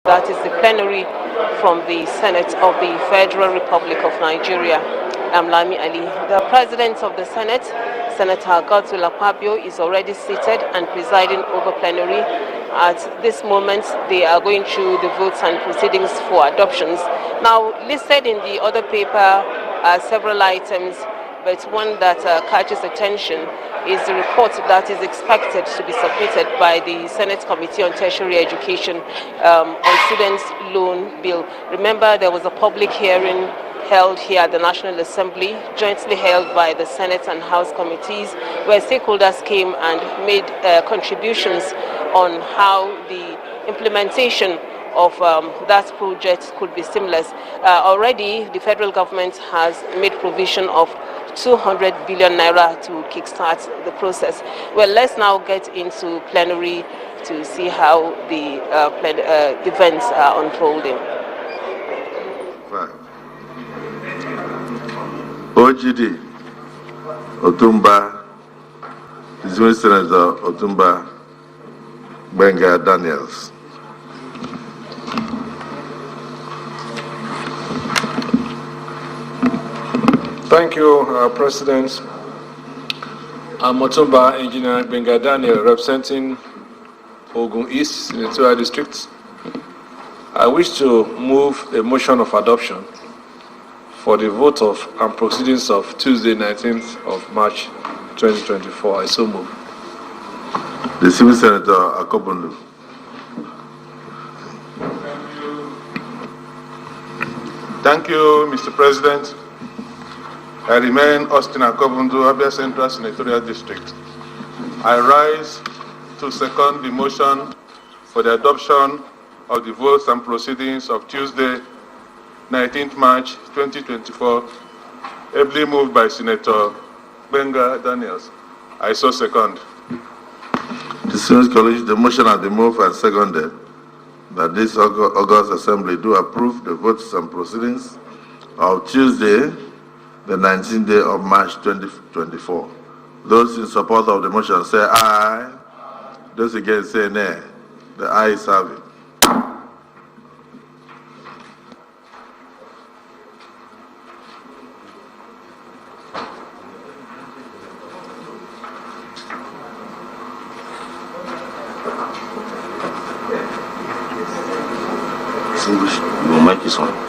That is the plenary from the Senate of the Federal Republic of Nigeria. I'm Lami Ali. The President of the Senate, Senator Godswill Akpabio, is already seated and presiding over plenary. At this moment, they are going through the votes and proceedings for adoptions. Now, listed in the other paper are several items, but one that catches attention is the report that is expected to be submitted by the Senate Committee on Tertiary Education on Students' Loan Bill. Remember, there was a public hearing held here at the National Assembly, jointly held by the Senate and House committees, where stakeholders came and made contributions on how the implementation of that project could be seamless. Already, the federal government has made provision of 200 billion naira to kickstart the process. Well, let's now get into plenary to see how the events are unfolding. OGD Otumba, Dismissed Senator Otumba Benga Daniels. Thank you, President. I'm Otumba Engineer Benga Daniel, representing Ogun East Senatorial District. I wish to move a motion of adoption for the vote of and proceedings of Tuesday, 19th of March 2024. I so move. The Civil Senator Akobundu. Thank you, Mr. President. I remain Austin Akobundu, Abia Central Senatorial District. I rise to second the motion for the adoption of the votes and proceedings of Tuesday, 19th March 2024, ably moved by Senator Benga Daniels. I so second. Distinguished colleagues, the motion has been moved and seconded that this August Assembly do approve the votes and proceedings of Tuesday, the 19th day of March 2024. Those in support of the motion say aye. Those against say nay. The ayes have it. Your mic is on.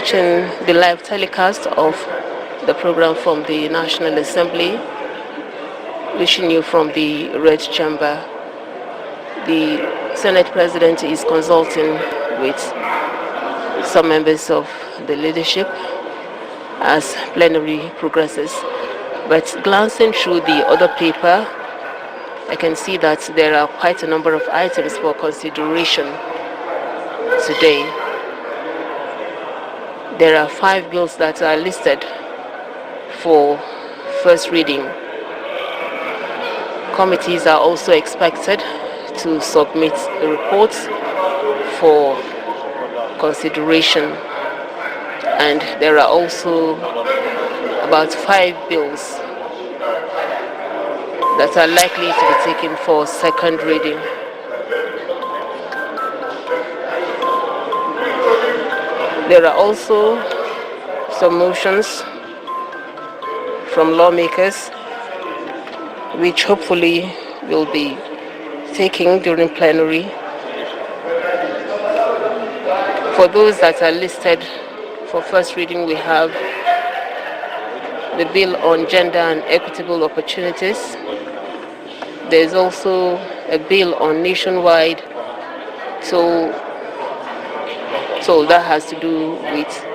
watching the live telecast of the program from the National Assembly. Wishing you from the Red Chamber. The Senate President is consulting with some members of the leadership as plenary progresses. But glancing through the other paper, I can see that there are quite a number of items for consideration today. There are 5 bills that are listed for first reading. Committees are also expected to submit reports for consideration, and there are also about 5 bills that are likely to be taken for second reading. There are also some motions from lawmakers which hopefully will be taken during plenary. For those that are listed for first reading, we have the bill on gender and equitable opportunities. There's also a bill on nationwide toll that has to do with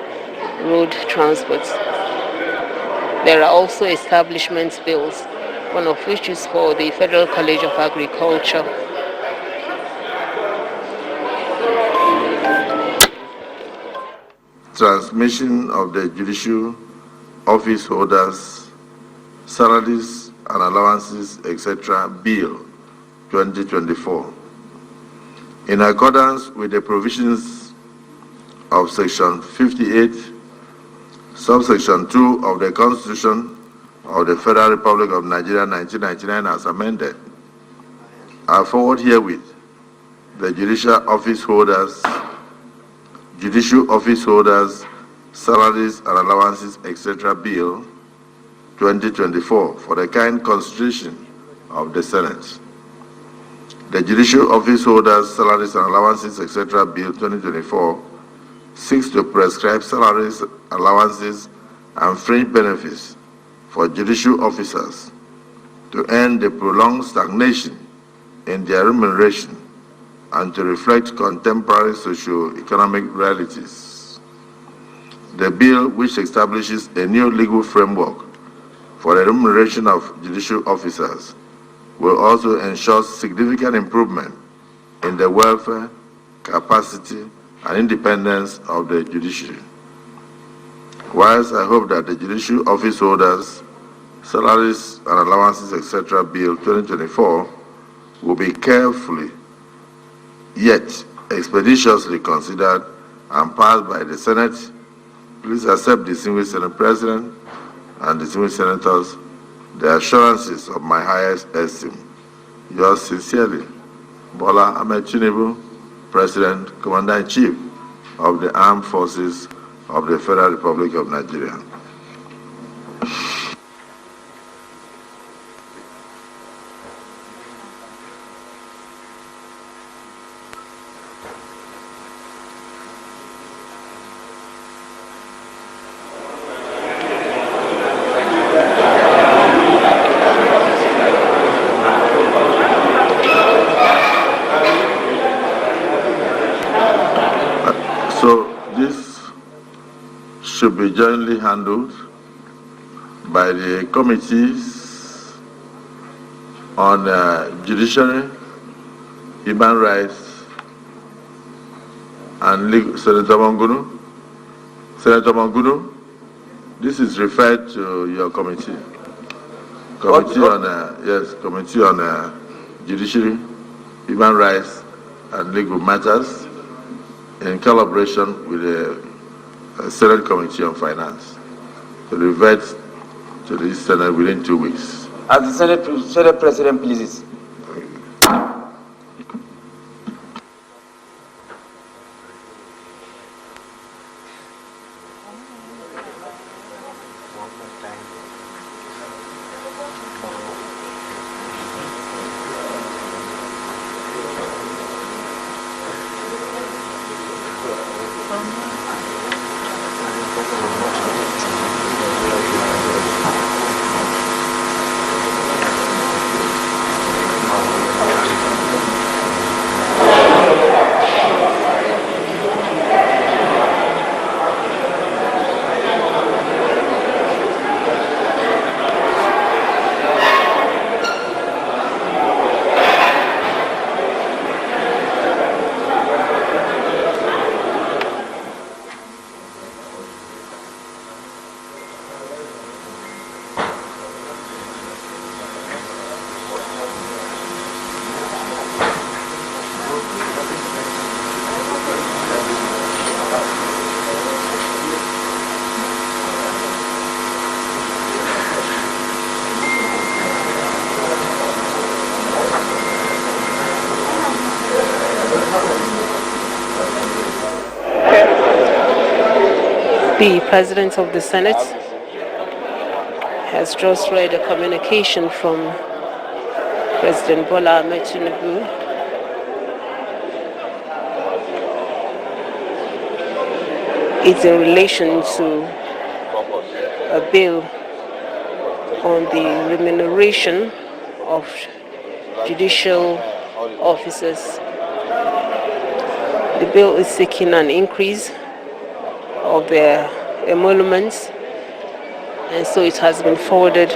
road transport. There are also establishment bills, one of which is for the Federal College of Agriculture. Transmission of the judicial office holders, salaries and allowances, etc. Bill 2024. In accordance with the provisions of Section 58, subsection 2 of the Constitution of the Federal Republic of Nigeria 1999 as amended, I forward herewith the judicial office holders, salaries and allowances, etc. Bill 2024 for the kind consideration of the Senate. The judicial office holders, salaries and allowances, etc. Bill 2024 seeks to prescribe salaries, allowances, and fringe benefits for judicial officers to end the prolonged stagnation in their remuneration and to reflect contemporary socio-economic realities. The bill, which establishes a new legal framework for the remuneration of judicial officers, will also ensure significant improvement in the welfare, capacity, and independence of the judiciary. Whilst I hope that the judicial office holders, salaries and allowances, etc. Bill 2024 will be carefully yet expeditiously considered and passed by the Senate, please accept, distinguished Senate President and distinguished senators, the assurances of my highest esteem. Yours sincerely, Bola Ahmed Tinubu, President, Commander-in-Chief of the Armed Forces of the Federal Republic of Nigeria. Should be jointly handled by the committees on judiciary, human rights, and legal. Senator Mangunu, this is referred to your committee. Committee on judiciary, human rights, and legal matters, in collaboration with the Senate Committee on Finance, to revert to the Senate within 2 weeks. As the Senate President pleases. The President of the Senate has just read a communication from President Bola Ahmed Tinubu it's in relation to a bill on the remuneration of judicial officers. The bill is seeking an increase of their emoluments, and so it has been forwarded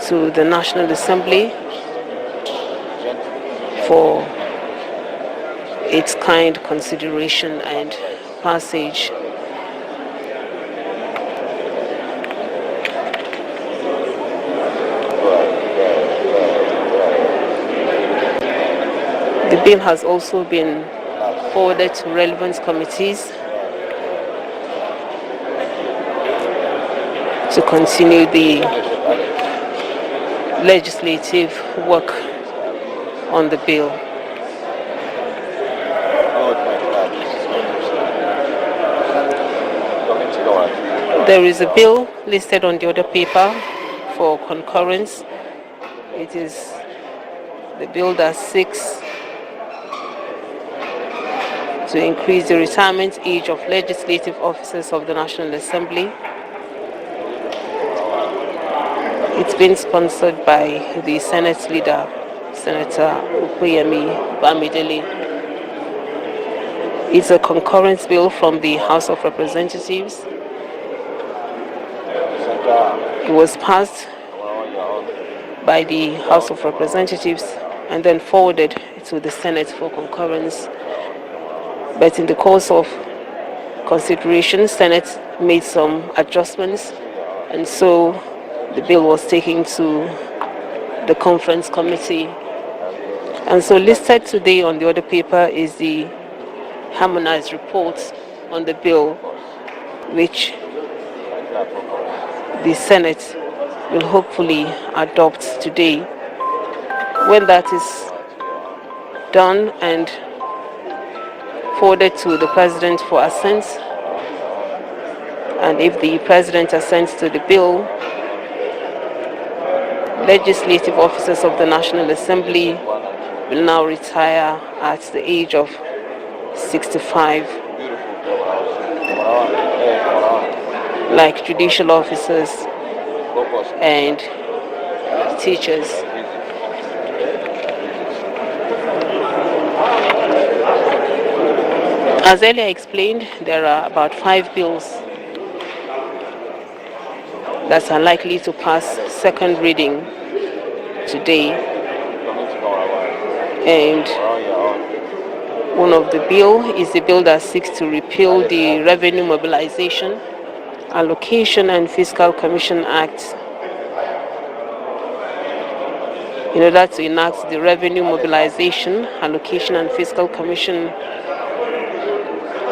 to the National Assembly for its kind consideration and passage. The bill has also been forwarded to relevant committees to continue the legislative work on the bill. There is a bill listed on the other paper for concurrence. It is the bill that seeks to increase the retirement age of legislative officers of the National Assembly. It's been sponsored by the Senate leader, Senator Ukuyemi Bamidele. It's a concurrence bill from the House of Representatives. It was passed by the House of Representatives and then forwarded to the Senate for concurrence. But in the course of consideration, Senate made some adjustments, and so the bill was taken to the conference committee. And so listed today on the other paper is the harmonized report on the bill, which the Senate will hopefully adopt today. When that is done and forwarded to the President for assent, and if the President assents to the bill, legislative officers of the National Assembly will now retire at the age of 65, like judicial officers and teachers. As earlier explained, there are about 5 bills that are likely to pass second reading today, and one of the bill is the bill that seeks to repeal the Revenue Mobilization, Allocation and Fiscal Commission Act in order to enact the Revenue Mobilization, Allocation and Fiscal Commission.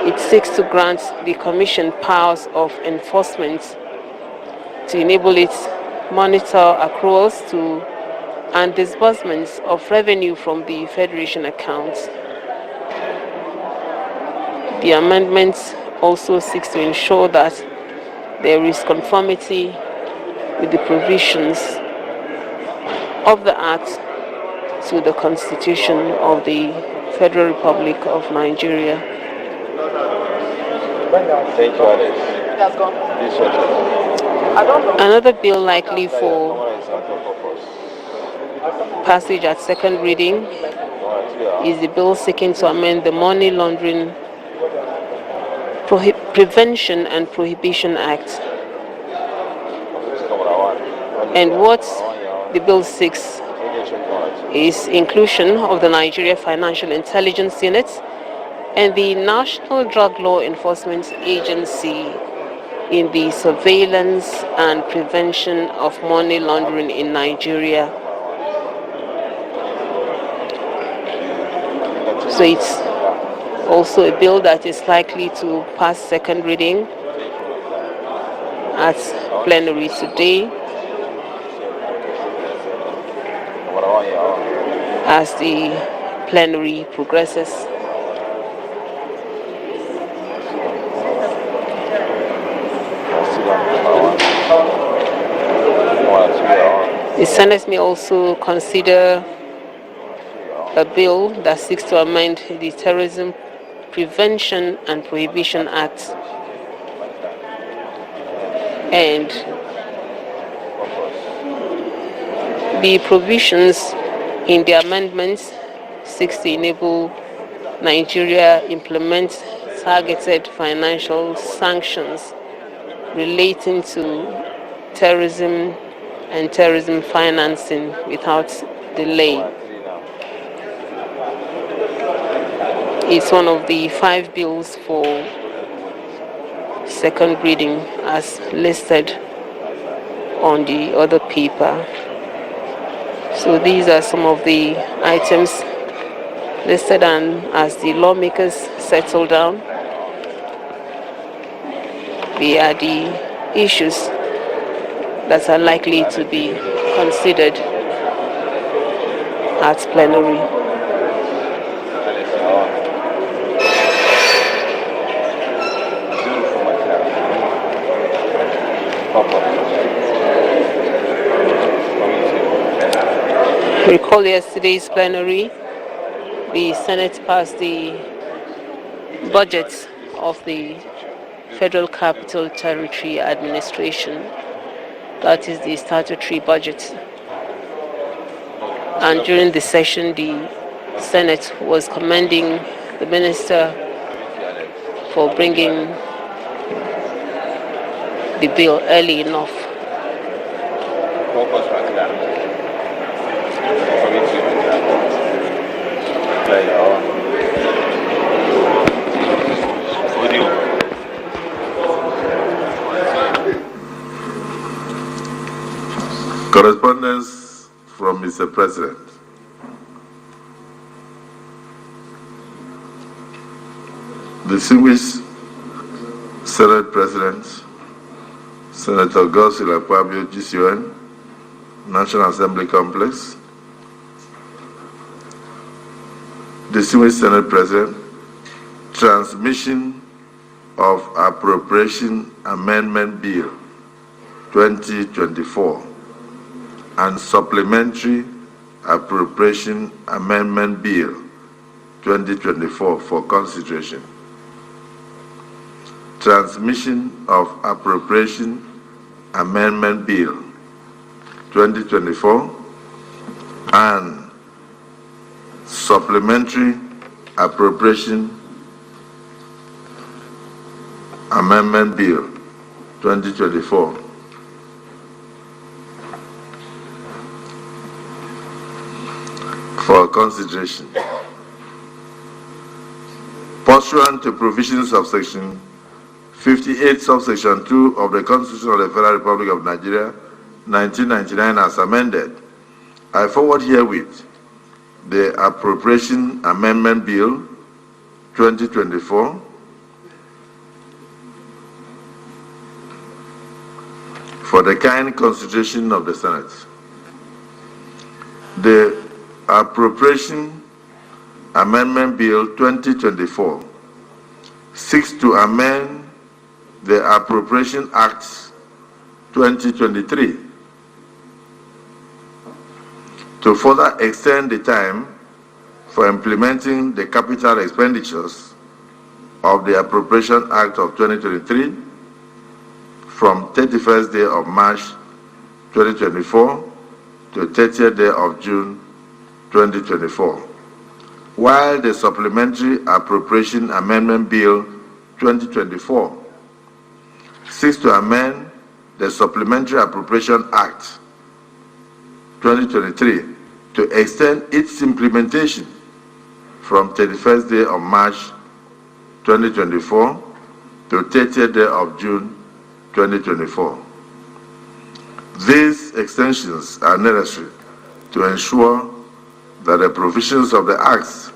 It seeks to grant the Commission powers of enforcement to enable it monitor accruals to and disbursements of revenue from the Federation accounts. The amendment also seeks to ensure that there is conformity with the provisions of the Act to the Constitution of the Federal Republic of Nigeria. Thank you, Alex. Another bill likely for passage at second reading is the bill seeking to amend the Money Laundering Prevention and Prohibition Act. And what the bill seeks is inclusion of the Nigeria Financial Intelligence Unit and the National Drug Law Enforcement Agency in the surveillance and prevention of money laundering in Nigeria. So it's also a bill that is likely to pass second reading at plenary today as the plenary progresses. Senate may also consider a bill that seeks to amend the Terrorism Prevention and Prohibition Act and the provisions in the amendments seeks to enable Nigeria implement targeted financial sanctions relating to terrorism and terrorism financing without delay. It's one of the 5 bills for second reading as listed on the other paper. So these are some of the items listed, and as the lawmakers settle down, they are the issues that are likely to be considered at plenary. Recall yesterday's plenary, the Senate passed the budget of the Federal Capital Territory Administration. That is the statutory budget. And during the session, the Senate was commending the minister for bringing the bill early enough. Correspondence from Mr. President. Distinguished Senate President, Senator Godswill Akpabio, GCON, National Assembly Complex. Distinguished Senate President, transmission of Appropriation Amendment Bill 2024 and Supplementary Appropriation Amendment Bill 2024 for consideration. Transmission of Appropriation Amendment Bill 2024 and Supplementary Appropriation Amendment Bill 2024 for consideration. Pursuant to provisions of Section 58, subsection 2 of the Constitution of the Federal Republic of Nigeria, 1999 as amended, I forward herewith the Appropriation Amendment Bill 2024 for the kind consideration of the Senate. The Appropriation Amendment Bill 2024 seeks to amend the Appropriation Act 2023 to further extend the time for implementing the capital expenditures of the Appropriation Act of 2023 from 31st day of March 2024 to 30th day of June 2024, while the Supplementary Appropriation Amendment Bill 2024 seeks to amend the Supplementary Appropriation Act 2023 to extend its implementation from 31st day of March 2024 to 30th day of June 2024. These extensions are necessary to ensure that the provisions of the Acts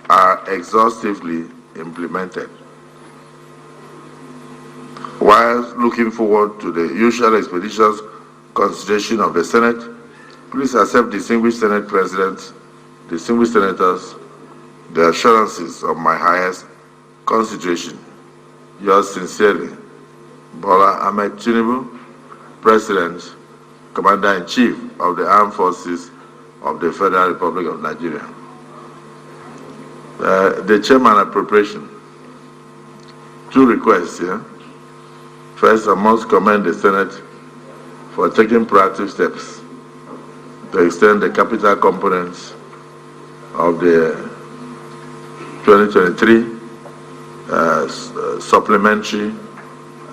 are exhaustively implemented. While looking forward to the usual expeditious consideration of the Senate, please accept, distinguished Senate President, distinguished senators, the assurances of my highest consideration. Yours sincerely, Bola Ahmed Tinubu, President, Commander-in-Chief of the Armed Forces of the Federal Republic of Nigeria. The Chairman Appropriation. Two requests here. First, I must commend the Senate for taking proactive steps to extend the capital components of the 2023 Supplementary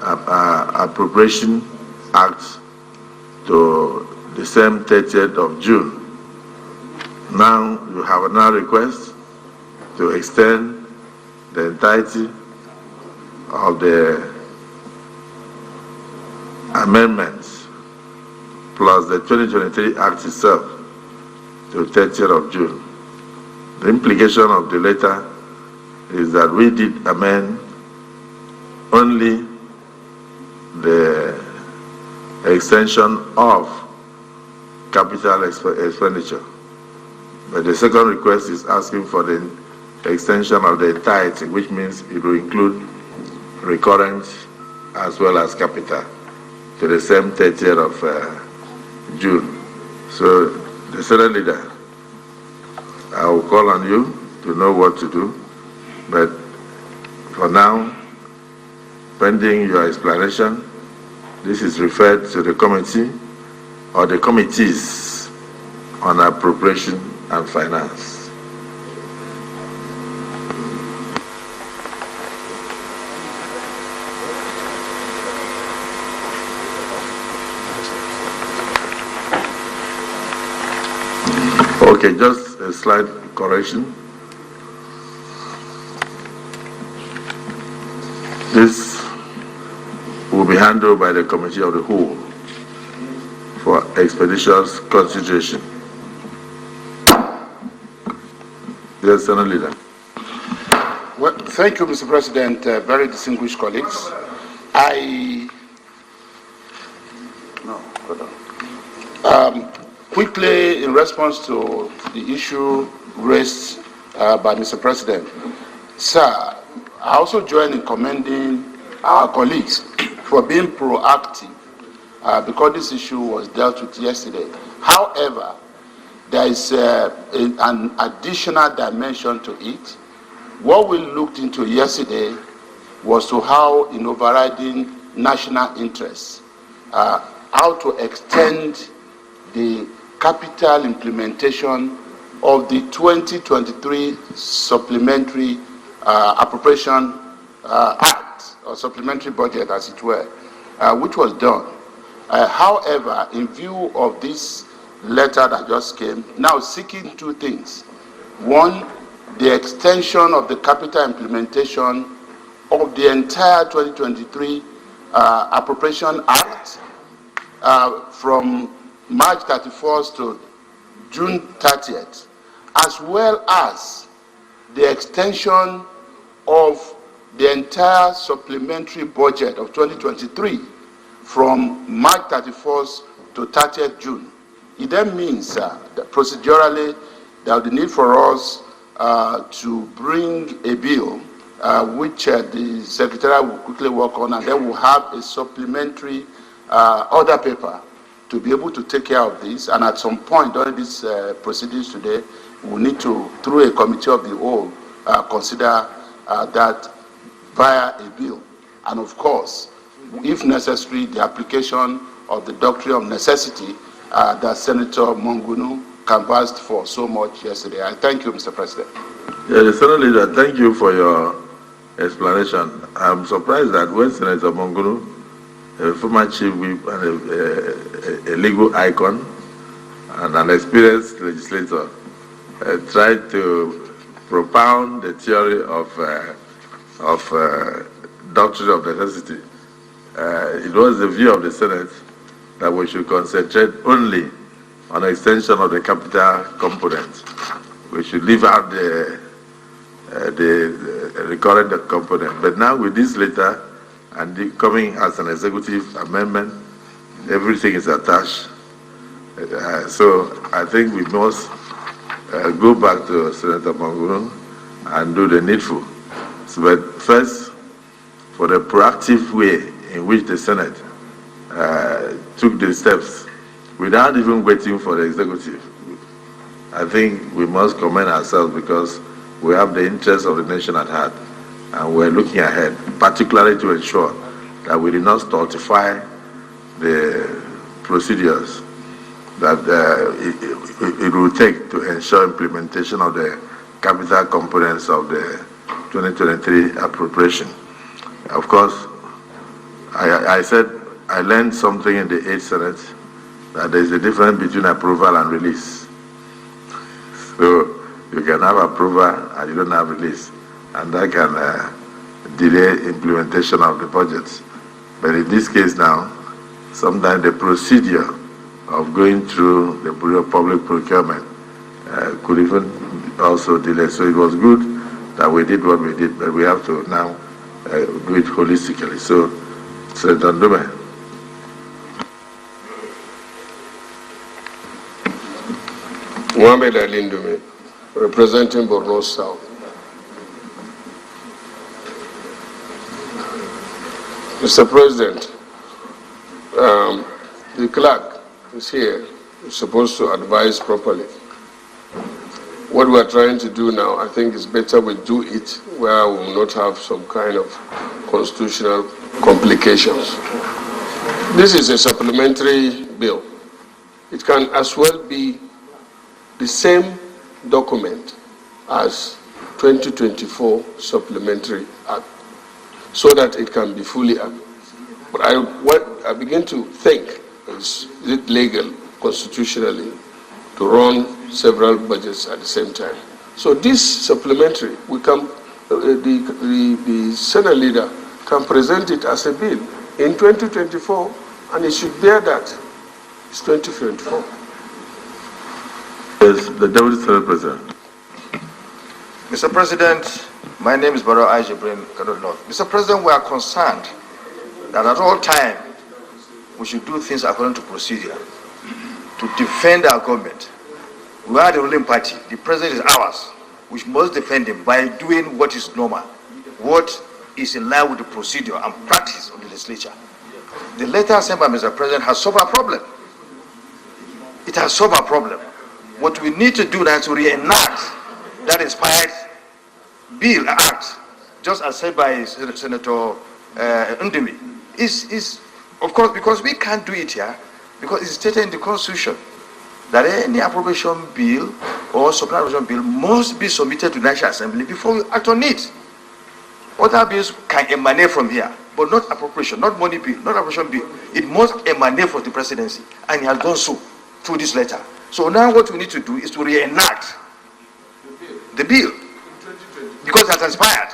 Appropriation Act to the same 30th of June. Now you have another request to extend the entirety of the amendments plus the 2023 Act itself to 30th of June. The implication of the letter is that we did amend only the extension of capital expenditure. But the second request is asking for the extension of the entirety, which means it will include recurrent as well as capital to the same 30th of June. So, the Senate leader, I will call on you to know what to do, but for now, pending your explanation, this is referred to the committee or the committees on appropriation and finance. Okay, just a slight correction. This will be handled by the Committee of the Whole for expeditious consideration. Yes, Senate Leader. Well, thank you, Mr. President. Very distinguished colleagues. Quickly, in response to the issue raised by Mr. President, sir, I also join in commending our colleagues for being proactive because this issue was dealt with yesterday. However, there is an additional dimension to it. What we looked into yesterday was to how, in overriding national interests, how to extend the capital implementation of the 2023 Supplementary Appropriation Act, or Supplementary Budget, as it were, which was done. However, in view of this letter that just came, now seeking two things. One, the extension of the capital implementation of the entire 2023 Appropriation Act from March 31st to June 30th, as well as the extension of the entire supplementary budget of 2023 from March 31st to 30th June. It then means that procedurally there will be need for us to bring a bill which the Secretariat will quickly work on, and then we'll have a supplementary order paper to be able to take care of this. And at some point during these proceedings today, we'll need to, through a committee of the whole, consider that via a bill. And of course, if necessary, the application of the doctrine of necessity that Senator Mongunu canvassed for so much yesterday. I thank you, Mr. President. Yeah, the Senate Leader, thank you for your explanation. I'm surprised that when Senator Mongunu, a former chief whip and a legal icon and an experienced legislator, tried to propound the theory of doctrine of necessity. It was the view of the Senate that we should concentrate only on extension of the capital component. We should leave out the recurrent component. But now with this letter and coming as an executive amendment, everything is attached. So I think we must go back to Senator Mongunu and do the needful. So, but first, for the proactive way in which the Senate took the steps without even waiting for the executive. I think we must commend ourselves because we have the interest of the nation at heart and we're looking ahead, particularly to ensure that we did not stultify the procedures that it will take to ensure implementation of the capital components of the 2023 appropriation. Of course, I said I learned something in the 8th Senate, that there is a difference between approval and release. So you can have approval and you don't have release, and that can delay implementation of the budgets. But in this case now, sometimes the procedure of going through the Bureau of Public Procurement could even also delay. So it was good that we did what we did, but we have to now do it holistically. So, Senator Ndume. Mohamed Ali Ndume, representing Borno South. Mr. President, the clerk is here, is supposed to advise properly. What we are trying to do now, I think it's better we do it where we will not have some kind of constitutional complications. This is a supplementary bill. It can as well be the same document as 2024 supplementary act, so that it can be fully up. But what I begin to think is it legal constitutionally to run several budgets at the same time? So this supplementary, we can, the Senate leader can present it as a bill in 2024, and it should bear that. It's 2024. Yes, the Deputy Senate President. Mr. President, my name is Baro Ajibrin Kadolov. Mr. President, we are concerned that at all times we should do things according to procedure to defend our government. We are the ruling party. The president is ours. We must defend him by doing what is normal, what is in line with the procedure and practice of the legislature. The letter sent by Mr. President has solved our problem. It has solved our problem. What we need to do now is to reenact that inspired bill, act, just as said by Senator Ndumi. Is of course, because we can't do it here, because it's stated in the Constitution that any appropriation bill or supplementary bill must be submitted to the National Assembly before we act on it. Other bills can emanate from here, but not appropriation, not money bill, not appropriation bill. It must emanate from the presidency, and he has done so through this letter. So now what we need to do is to reenact the bill, because it has expired.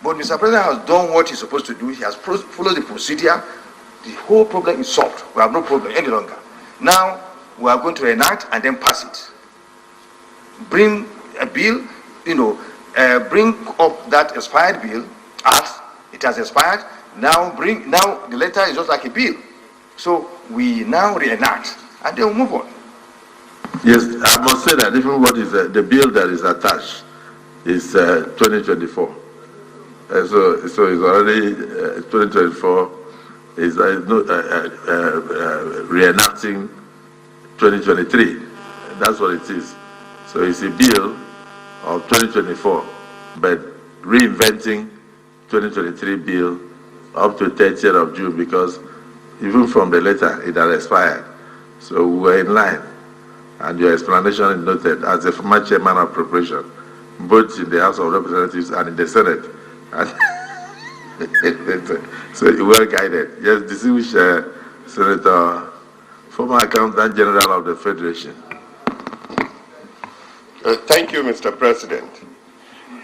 But Mr. President has done what he's supposed to do. He has followed the procedure. The whole problem is solved. We have no problem any longer. Now we are going to enact and then pass it. Bring a bill, bring up that expired bill. Act, it has expired. Now the letter is just like a bill. So we now reenact and then we'll move on. Yes, I must say that even what is the bill that is attached is 2024. So it's already 2024 is reenacting 2023. That's what it is. So it's a bill of 2024, but reinventing 2023 bill up to 30th of June, because even from the letter it had expired. So we're in line. And your explanation is noted as a former chairman of appropriation, both in the House of Representatives and in the Senate. So well guided. Yes, distinguished Senator, former Accountant General of the Federation. Thank you, Mr. President.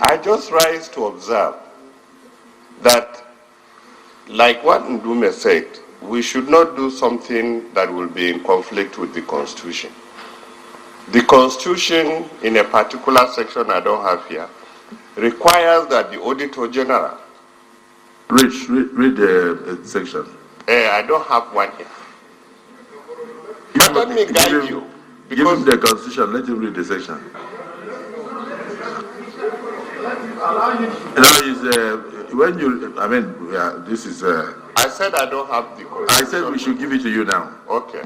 I just rise to observe that, like what Ndume said, we should not do something that will be in conflict with the Constitution. The Constitution, in a particular section I don't have here, requires that the Auditor General... Read the section. I don't have one here. But let me guide you. Give him the Constitution, let him read the section. When you, this is... I said I don't have the Constitution. I said we should give it to you now. Okay.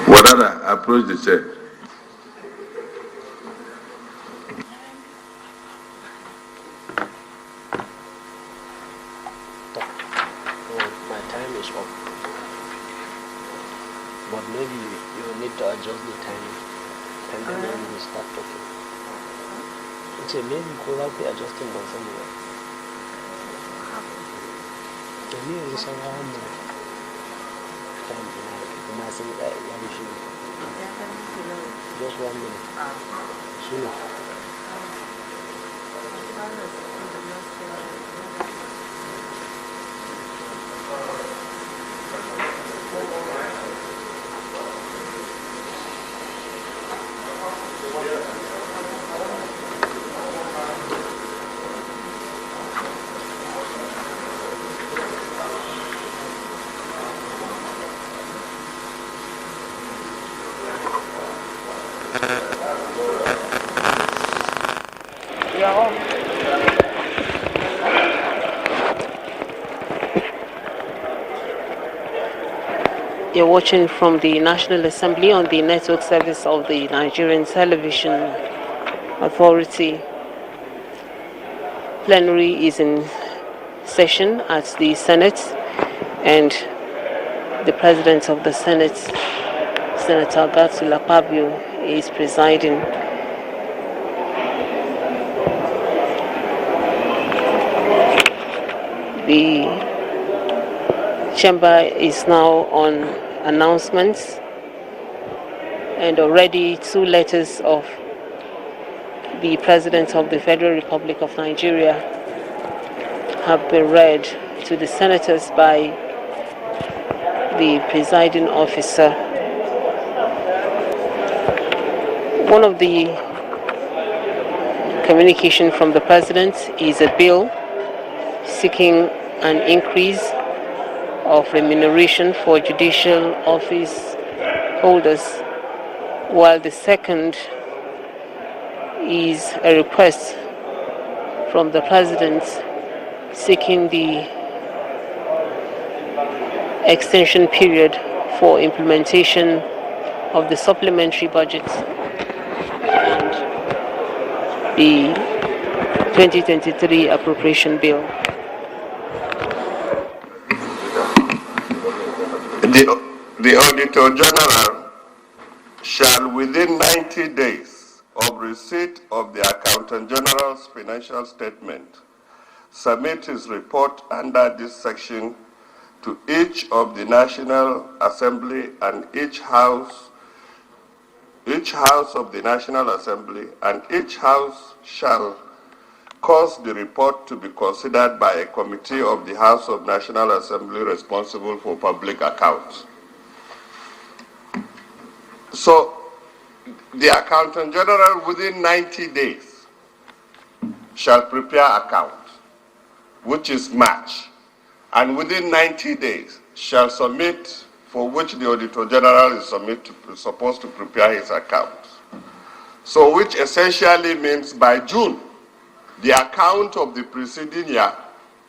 Wadada, approach the chair. My time is up. But maybe you need to adjust the time and then when we start talking. So maybe you could have been adjusting by somewhere. The near is around time in nothing just 1 minute. Sooner. You're watching from the National Assembly on the network service of the Nigerian Television Authority. Plenary is in session at the Senate, and the President of the Senate, Senator Godswill is presiding. The chamber is now on announcements, and already 2 letters of the President of the Federal Republic of Nigeria have been read to the senators by the presiding officer. One of the communication from the President is a bill seeking an increase of remuneration for judicial office holders, while the second is a request from the President seeking the extension period for implementation of the supplementary budget and the 2023 appropriation bill. The Auditor General shall, within 90 days of receipt of the Accountant General's financial statement, submit his report under this section to each of the National Assembly and each house of the National Assembly, and each house shall cause the report to be considered by a committee of the House of National Assembly responsible for public accounts. So, the Accountant General within 90 days shall prepare account, which is March, and within 90 days shall submit, for which the Auditor General is supposed to prepare his account. So, which essentially means by June, the account of the preceding year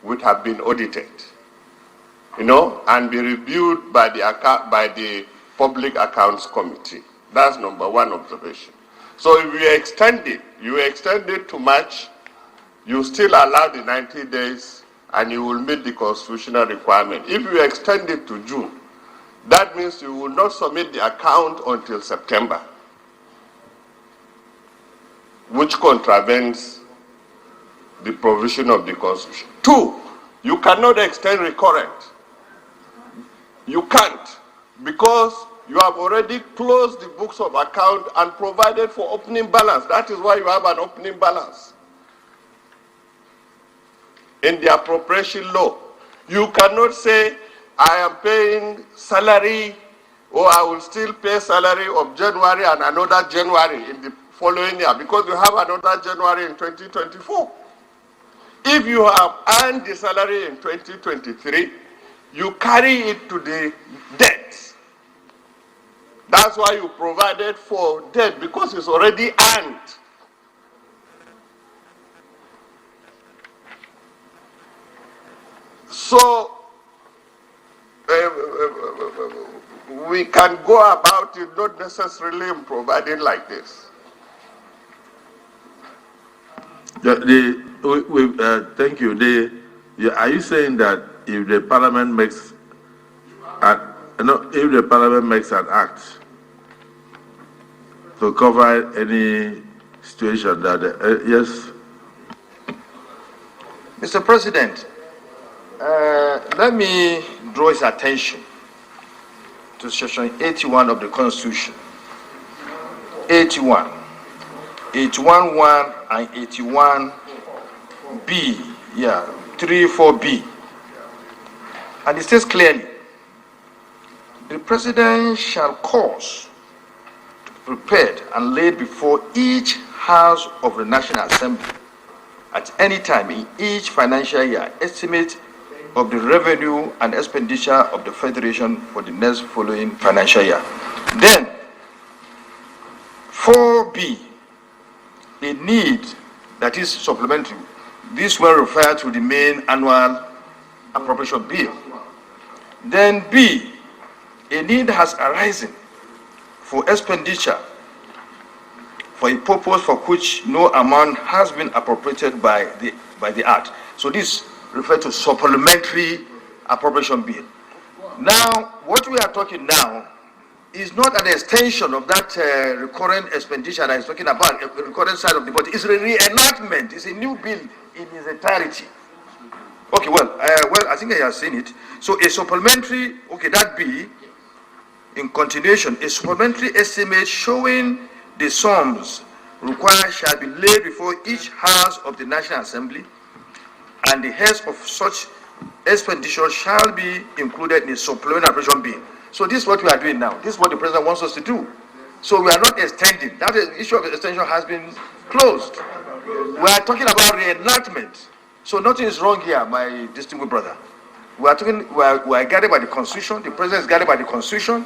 would have been audited, and be reviewed by the Public Accounts Committee. That's number one observation. So if you extend it to March, you still allow the 90 days and you will meet the constitutional requirement. If you extend it to June, that means you will not submit the account until September, which contravenes the provision of the Constitution. 2, you cannot extend recurrent. You can't, because you have already closed the books of account and provided for opening balance. That is why you have an opening balance. In the appropriation law, you cannot say, I am paying salary, or I will still pay salary of January and another January in the following year, because you have another January in 2024. If you have earned the salary in 2023, you carry it to the debt. That's why you provided for debt, because it's already earned So we can go about it not necessarily in providing like this. Thank you. Are you saying that if the parliament makes if the parliament makes an act to cover any situation that yes? Mr. President, let me draw his attention to section 81 of the Constitution. 81, 81.1 and 81B, 3.4B. And it says clearly, the President shall cause to be prepared and laid before each House of the National Assembly at any time in each financial year estimate of the revenue and expenditure of the Federation for the next following financial year. Then, 4B, a need that is supplementary. This will refer to the main annual appropriation bill. Then B, a need has arisen for expenditure for a purpose for which no amount has been appropriated by the Act. So this refers to supplementary appropriation bill. Now, what we are talking now is not an extension of that recurrent expenditure that is talking about, the recurrent side of the budget. It's a reenactment. It's a new bill in its entirety. Okay, well, I think I have seen it. So a supplementary, okay, that be, in continuation, a supplementary estimate showing the sums required shall be laid before each House of the National Assembly, and the heads of such expenditure shall be included in a supplementary appropriation bill. So this is what we are doing now. This is what the President wants us to do. So we are not extending. That issue of extension has been closed. We are talking about reenactment. So nothing is wrong here, my distinguished brother. We are guided by the Constitution. The President is guided by the Constitution.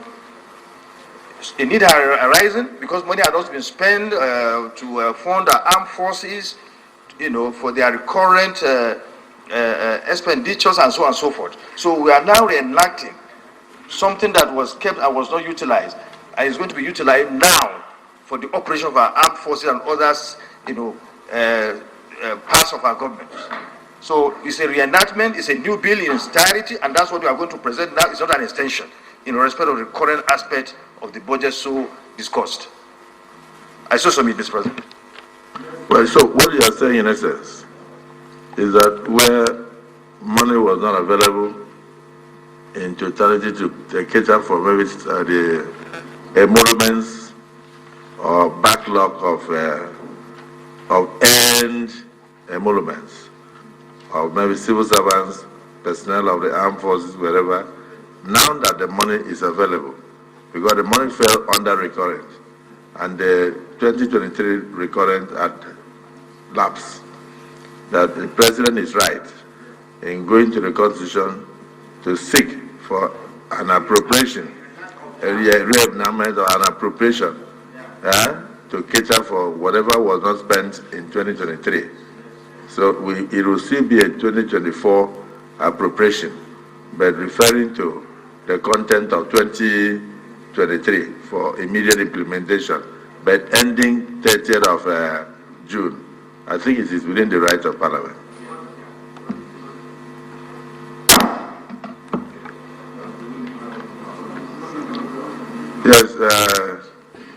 A need has arisen because money has not been spent to fund the armed forces, for their recurrent expenditures and so on and so forth. So we are now reenacting something that was kept and was not utilized, and is going to be utilized now for the operation of our armed forces and others, parts of our government. So it's a reenactment, it's a new bill in its entirety, and that's what we are going to present now. It's not an extension in respect of the current aspect of the budget so discussed. I so submit, Mr. President. Well, so what you are saying in essence is that where money was not available in totality to cater for maybe the emoluments or backlog of earned emoluments of maybe civil servants, personnel of the armed forces, wherever, now that the money is available, because the money fell under recurrent, and the 2023 recurrent had lapsed, that the President is right in going to the Constitution to seek for an appropriation, a realignment or an appropriation to cater for whatever was not spent in 2023. So it will still be a 2024 appropriation, but referring to the content of 2023 for immediate implementation, but ending 30th of June. I think it is within the right of Parliament. Yes,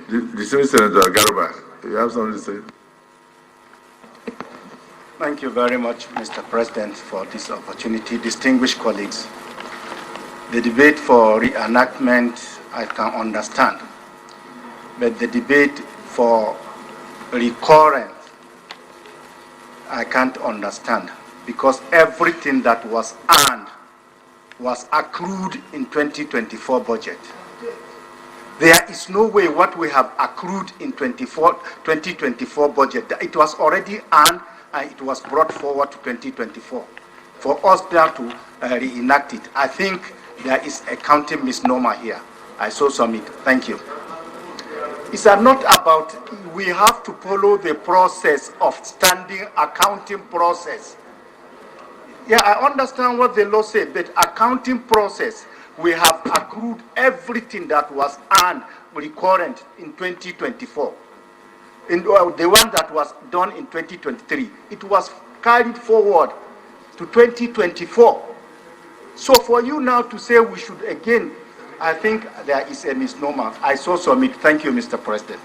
the Senator Garuba, you have something to say? Thank you very much, Mr. President, for this opportunity. Distinguished colleagues, the debate for reenactment, I can understand, but the debate for recurrent, I can't understand, because everything that was earned was accrued in 2024 budget. There is no way what we have accrued in 2024 budget, it was already earned and it was brought forward to 2024. For us now to reenact it, I think there is a counting misnomer here. I so submit. Thank you. It's not about, we have to follow the process of standing accounting process. Yeah, I understand what the law said, but accounting process, we have accrued everything that was earned recurrent in 2024. In the one that was done in 2023, it was carried forward to 2024. So for you now to say we should again, I think there is a misnomer. I so submit. Thank you, Mr. President.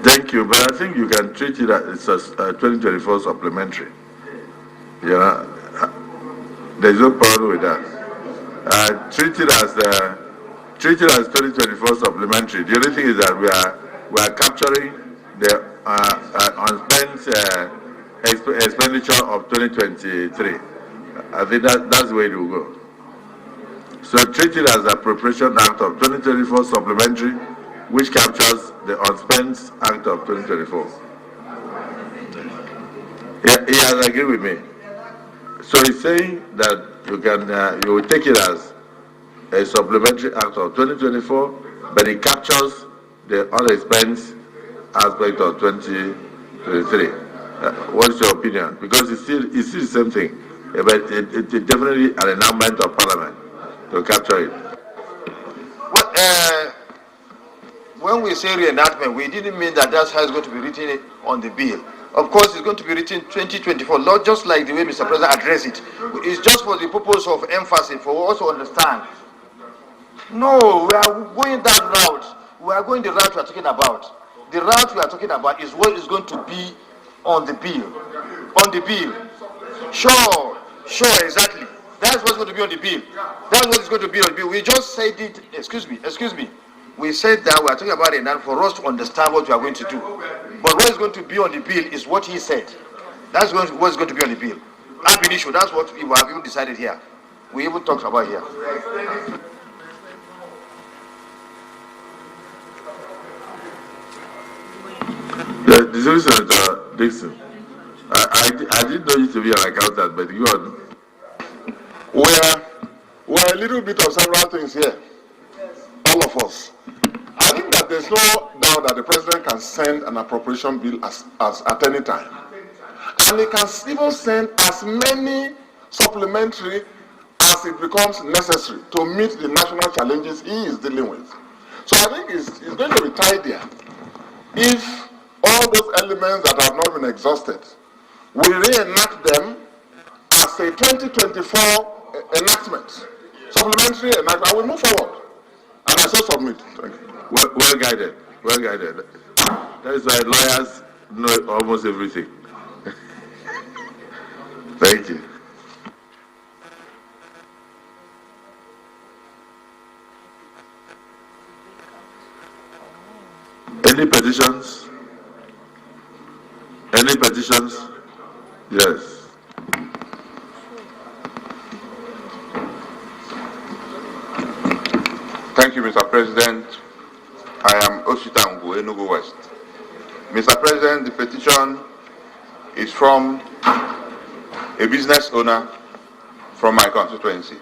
Thank you, but I think you can treat it as a 2024 supplementary. Yeah, there's no problem with that. Treat it as 2024 supplementary. The only thing is that we are capturing the unspent expenditure of 2023. I think that's the way it will go. So treat it as appropriation act of 2024 supplementary, which captures the unspent act of 2024. He has agreed with me. So he's saying that you will take it as a supplementary act of 2024, but it captures the unexpensed aspect of 2023. What's your opinion? Because it's still the same thing, but it's definitely an enactment of Parliament to capture it. Well, when we say reenactment, we didn't mean that that's how it's going to be written on the bill. Of course, it's going to be written 2024, not just like the way Mr. President addressed it. It's just for the purpose of emphasis, for us to understand. No, we are going that route. We are going the route we are talking about. The route we are talking about is what is going to be on the bill. On the bill. Sure, exactly. That's what's going to be on the bill. That's what is going to be on the bill. We just said it, excuse me. We said that we are talking about it now for us to understand what we are going to do. But what is going to be on the bill is what he said. That's what's going to be on the bill. Ab initio, that's what we have even decided here. We even talked about here. The Senator Dixon, I didn't know you to be an accountant, but you are. We're a little bit of several things here, all of us. I think that there's no doubt that the president can send an appropriation bill as at any time, and he can even send as many supplementary as it becomes necessary to meet the national challenges he is dealing with. So I think it's going to be tidier if all those elements that have not been exhausted, we reenact them as a 2024 enactment, supplementary enactment, and we move forward. And I so submit. Thank you. Well guided. That is why lawyers know almost everything. Thank you. Any petitions? Yes. Thank you, Mr. President. I am Oshitangu, Enugu West. Mr. President, the petition is from a business owner from my constituency.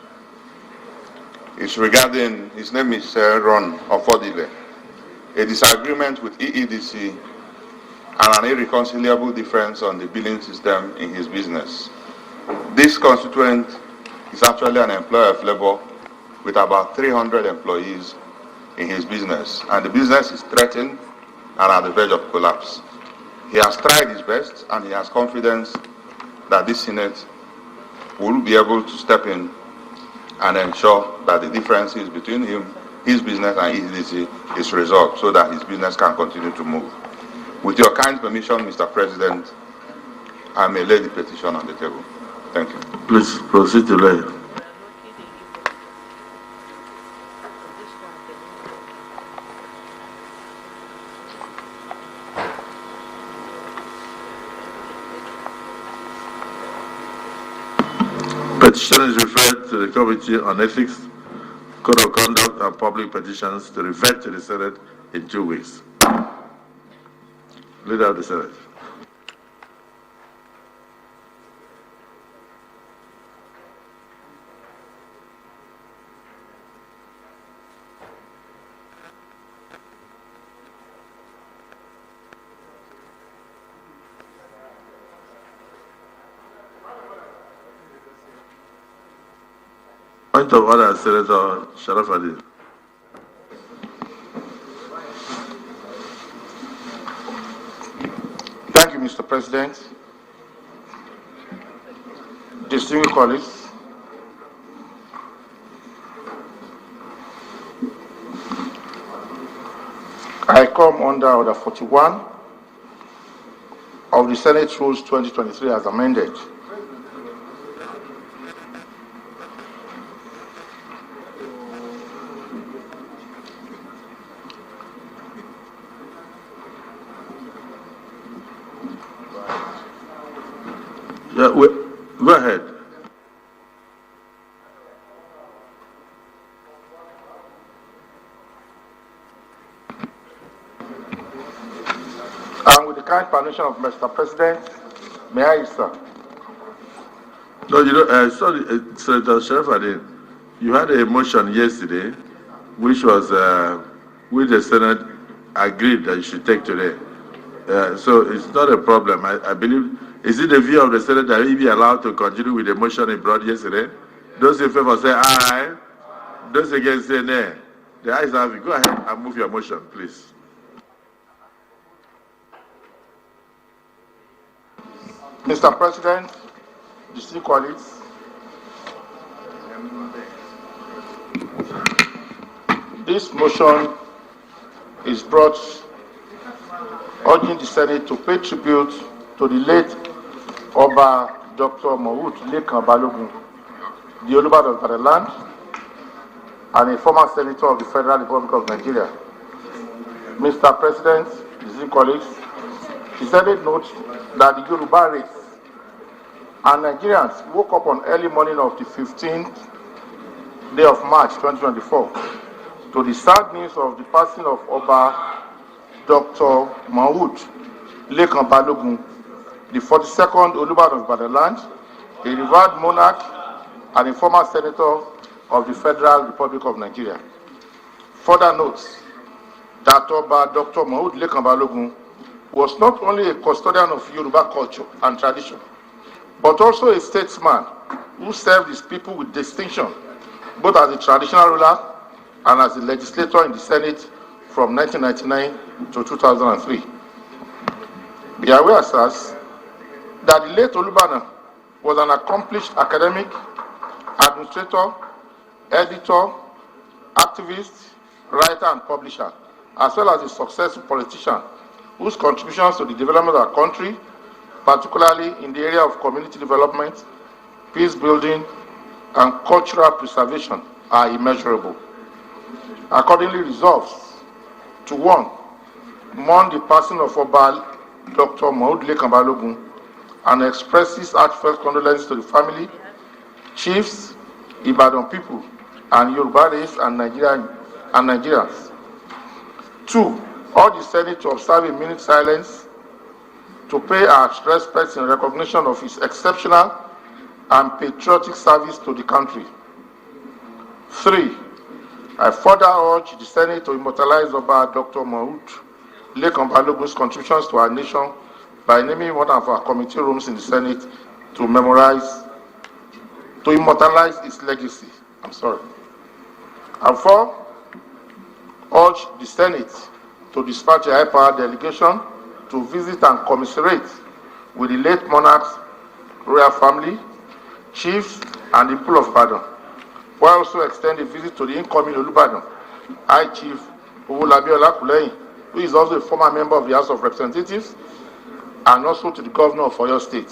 It's regarding, his name is Ron Ofodile, a disagreement with EEDC and an irreconcilable difference on the billing system in his business. This constituent is actually an employer of labor with about 300 employees in his business, and the business is threatened and at the verge of collapse. He has tried his best and he has confidence that this Senate will be able to step in and ensure that the differences between him, his business and EEDC is resolved so that his business can continue to move. With your kind permission, Mr. President, I may lay the petition on the table. Thank you. Please proceed to lay. Petition is referred to the Committee on Ethics, Code of Conduct and Public Petitions to revert to the Senate in 2 weeks. Leader of the Senate. Point of order, Senator Sharafadin. Thank you, Mr. President. Distinguished colleagues, I come under Order 41 of the Senate Rules 2023 as amended. Yeah, go ahead. And with the kind permission of Mr. President, may I, sir? No, you know, sorry, Senator Sharafadin, you had a motion yesterday, which was, which the Senate agreed that you should take today. So it's not a problem. I believe, is it the view of the Senate that he be allowed to continue with the motion he brought yesterday? Those in favor say aye. Those against say nay. The ayes have it. Go ahead and move your motion, please. Mr. President, distinguished colleagues, this motion is brought urging the Senate to pay tribute to the late Oba Dr. Mahmood Lekan Balogun, the Olubadan of the land, and a former senator of the Federal Republic of Nigeria. Mr. President, distinguished colleagues, the Senate notes that the Yoruba race and Nigerians woke up on early morning of the 15th day of March 2024 to the sad news of the passing of Oba Dr. Mahmood Lekan Balogun, the 42nd Olubadan of the land, a revered monarch and a former senator of the Federal Republic of Nigeria. Further notes that Oba Dr. Mahmood Lekan Balogun was not only a custodian of Yoruba culture and tradition, but also a statesman who served his people with distinction, both as a traditional ruler and as a legislator in the Senate from 1999 to 2003. Be aware, sirs, that the late Olubadan was an accomplished academic, administrator, editor, activist, writer, and publisher, as well as a successful politician whose contributions to the development of our country, particularly in the area of community development, peace building, and cultural preservation, are immeasurable. Accordingly resolves to 1. Mourn the passing of Oba Dr. Mahmood Lekan Balogun and expresses heartfelt condolences to the family, chiefs, Ibadan people, and Yoruba race and Nigerians. 2. Urge the Senate to observe a minute silence to pay our respects in recognition of his exceptional and patriotic service to the country. 3. I further urge the Senate to immortalize Oba Dr. Mahmood Lekan Balogun's contributions to our nation by naming one of our committee rooms in the Senate to immortalize its legacy. And 4. Urge the Senate to dispatch a high-powered delegation to visit and commiserate with the late monarch's royal family, chiefs, and the people of Ibadan, while also extend a visit to the incoming Olubadan, High Chief Owolabi Olakuleyin, who is also a former member of the House of Representatives, and also to the governor of Oyo State.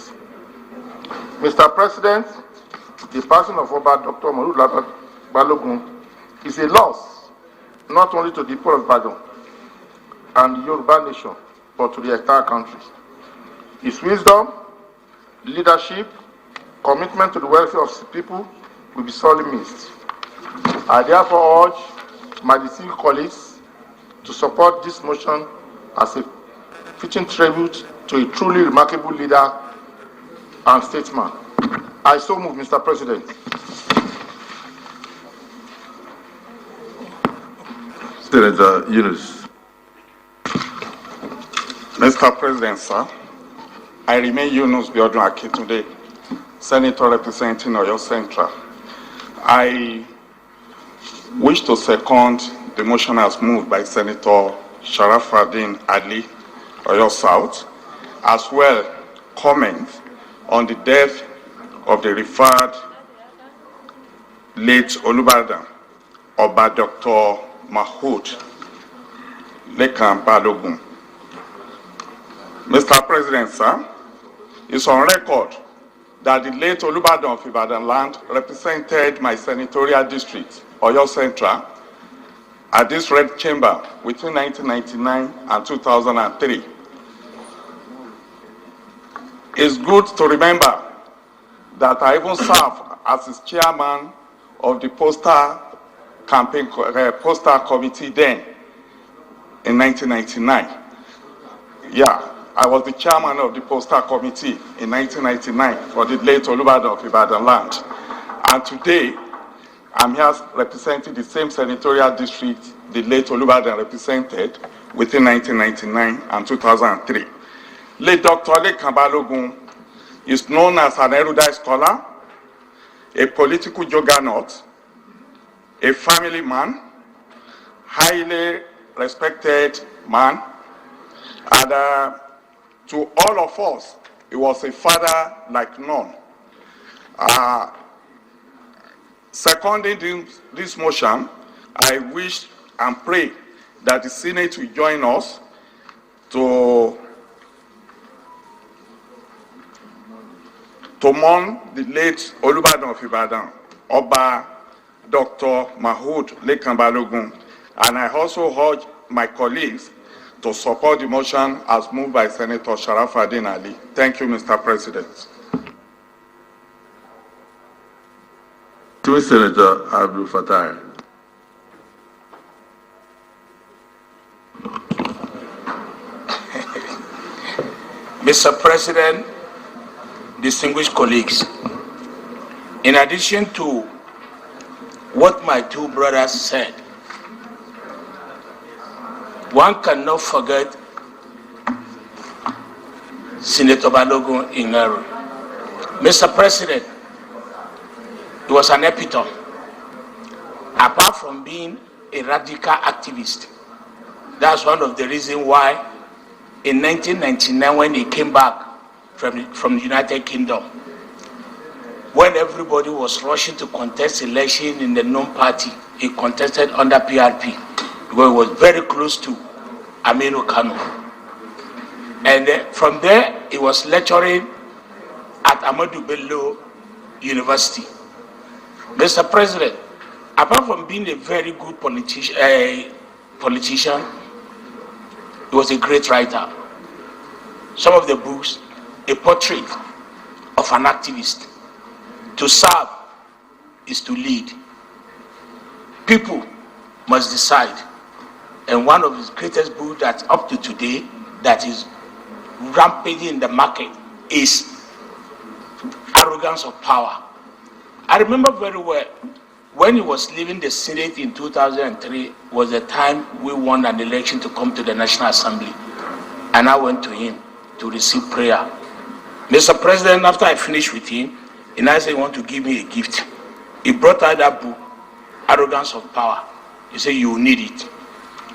Mr. President, the passing of Oba Dr. Mahmood Lekan Balogun is a loss not only to the people of Ibadan and the Yoruba nation, but to the entire country. His wisdom, leadership, commitment to the welfare of the people will be sorely missed. I therefore urge my distinguished colleagues to support this motion as a fitting tribute to a truly remarkable leader and statesman. I so move, Mr. President. Senator Yunus. Mr. President, sir, I remain Yunus Biodun Akintunde, Senator representing Oyo Central. I wish to second the motion as moved by Senator Sharafaddin Ali, Oyo South, as well comment on the death of the referred late Olubadan, Oba Dr. Mahood Lekan Balogun. Mr. President, sir, it's on record that the late Olubadan of Ibadan land represented my senatorial district, Oyo Central, at this red chamber between 1999 and 2003. It's good to remember that I even served as his chairman of the poster committee then in 1999. Yeah, I was the chairman of the poster committee in 1999 for the late Olubadan of Ibadan land. And today, I'm here representing the same senatorial district the late Olubadan represented within 1999 and 2003. Late Dr. Lekan Balogun is known as an erudite scholar, a political juggernaut, a family man, highly respected man, and to all of us, he was a father like none. Seconding this motion, I wish and pray that the Senate will join us to mourn the late Olubadan of Ibadan, Oba Dr. Mahood Lekan Balogun, and I also urge my colleagues to support the motion as moved by Senator Sharafaddin Ali. Thank you, Mr. President. To Senator Abdul Fattah. Mr. President, distinguished colleagues, in addition to what my two brothers said, one cannot forget Senator Balogun Ingaro. Mr. President, he was an epitome. Apart from being a radical activist, that's one of the reasons why in 1999 when he came back from the United Kingdom, when everybody was rushing to contest election in the non-party, he contested under PRP because he was very close to Aminu Kano. And from there, he was lecturing at Ahmadu Bello University. Mr. President, apart from being a very good politician, he was a great writer. Some of the books, a portrait of an activist. To serve is to lead. People must decide. And one of his greatest books that's up to today, that is rampaging in the market, is Arrogance of Power. I remember very well when he was leaving the Senate in 2003 was the time we won an election to come to the National Assembly. And I went to him to receive prayer. Mr. President, after I finished with him, and I said, he want to give me a gift. He brought out that book, Arrogance of Power. He said, you will need it.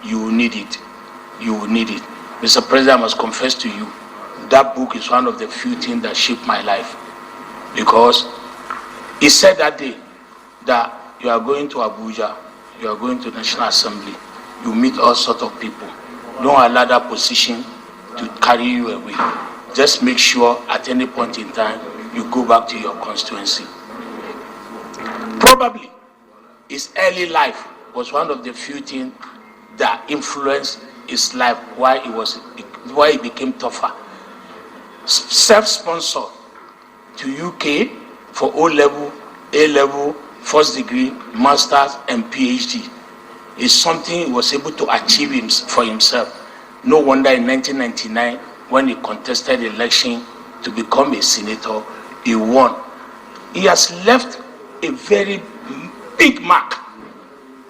You will need it. You will need it. Mr. President, I must confess to you, that book is one of the few things that shaped my life. Because he said that day that you are going to Abuja, you are going to National Assembly, you meet all sorts of people. Don't allow that position to carry you away. Just make sure at any point in time, you go back to your constituency. Probably, his early life was one of the few things that influenced his life, why he became tougher. Self-sponsored to UK for O-level, A-level, first degree, master's, and PhD is something he was able to achieve for himself. No wonder in 1999, when he contested the election to become a senator, he won. He has left a very big mark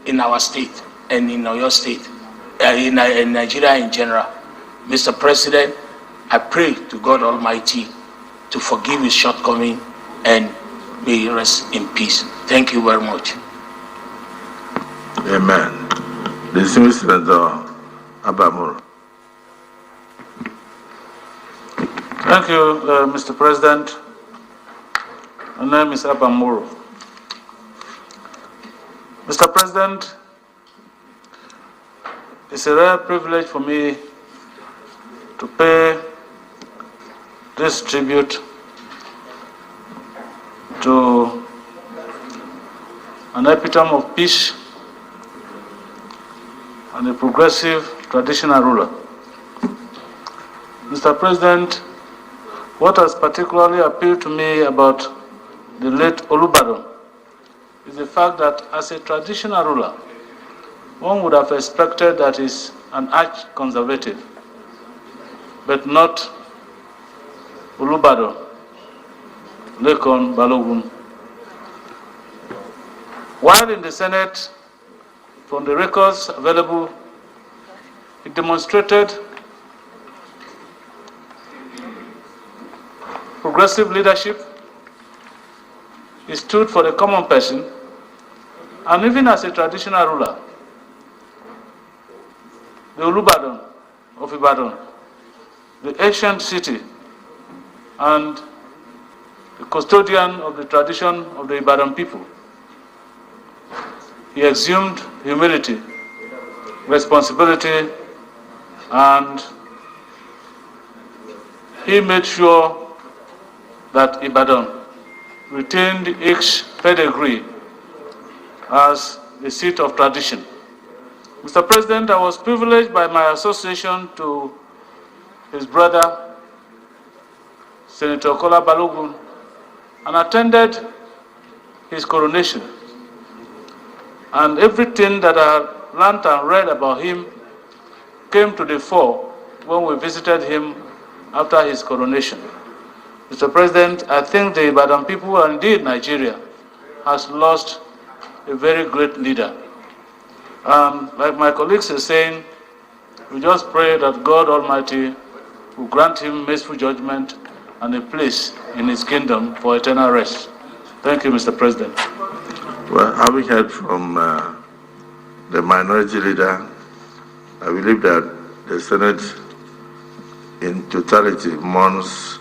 in our state and in your state, in Nigeria in general. Mr. President, I pray to God Almighty to forgive his shortcoming and may he rest in peace. Thank you very much. Amen. Distinguished Senator Abamoro. Thank you, Mr. President. My name is Abamoro. Mr. President, it's a rare privilege for me to pay this tribute to an epitome of peace and a progressive traditional ruler. Mr. President, what has particularly appealed to me about the late Olubadan is the fact that as a traditional ruler, one would have expected that he's an arch-conservative, but not Olubadan, Lekon Balogun. While in the Senate, from the records available, he demonstrated progressive leadership. He stood for the common person, and even as a traditional ruler, the Olubadan of Ibadan, the ancient city, and the custodian of the tradition of the Ibadan people, he exhumed humility, responsibility, and he made sure that Ibadan retained its pedigree as a seat of tradition. Mr. President, I was privileged by my association to his brother, Senator Kola Balogun, and attended his coronation. And everything that I learned and read about him came to the fore when we visited him after his coronation. Mr. President, I think the Ibadan people, and indeed Nigeria, has lost a very great leader. Like my colleagues are saying, we just pray that God Almighty will grant him merciful judgment and a place in his kingdom for eternal rest. Thank you, Mr. President. Well, having heard from the minority leader, I believe that the Senate in totality mourns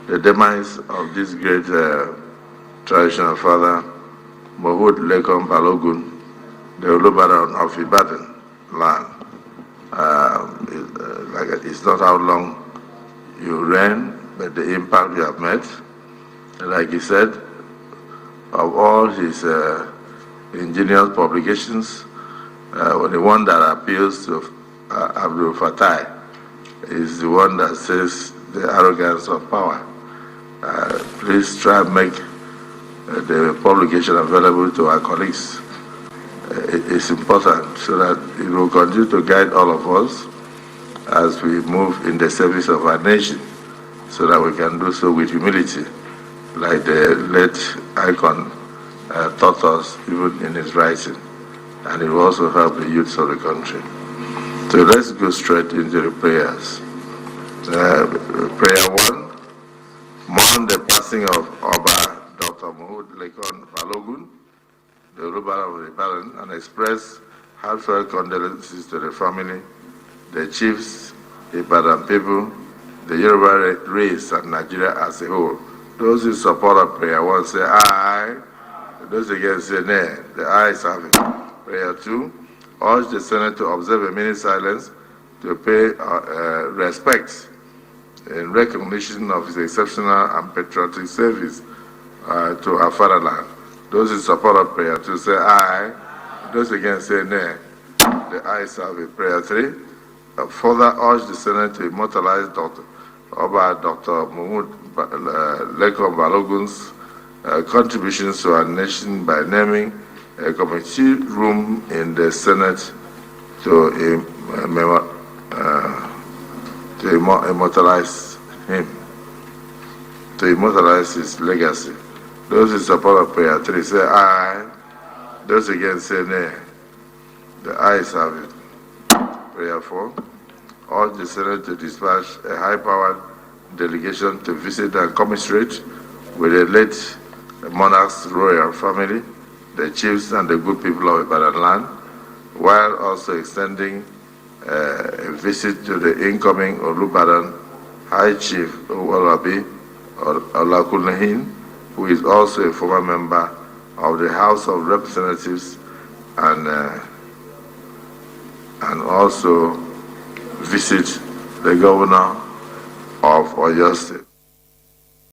the demise of this great traditional father, Mohud Lekon Balogun, the Olubadan of Ibadan land. It's not how long you reign, but the impact you have made. Like he said, of all his ingenious publications, the one that appeals to Abdul Fattah is the one that says the arrogance of power. Please try and make the publication available to our colleagues. It's important so that it will continue to guide all of us as we move in the service of our nation, so that we can do so with humility, like the late icon taught us even in his writing. And it will also help the youths of the country. So let's go straight into the prayers. Prayer 1, mourn the passing of Oba Dr. Mohud Lekon Balogun, the Olubadan of Ibadan, and express heartfelt condolences to the family, the chiefs, Ibadan people, the Yoruba race, and Nigeria as a whole. Those who support our prayer 1 say aye. Those against say nay. The ayes have it. Prayer 2, urge the Senate to observe a minute silence to pay respect in recognition of his exceptional and patriotic service to our fatherland. Those in support of prayer 2 say aye. Those against say nay. The ayes have it. Prayer 3, further urge the Senate to immortalize Dr. Mohud Lekon Balogun's contributions to our nation by naming a committee room in the Senate to immortalize him, to immortalize his legacy. Those in support of prayer 3 say aye. Those against say nay. The ayes have it. Prayer 4, urge the Senate to dispatch a high-powered delegation to visit and commiserate with the late monarch's royal family the chiefs and the good people of Ibadan land, while also extending a visit to the incoming Olubadan High Chief Owolabi Olakunlehin, who is also a former member of the House of Representatives, and also visit the governor of Oyo State.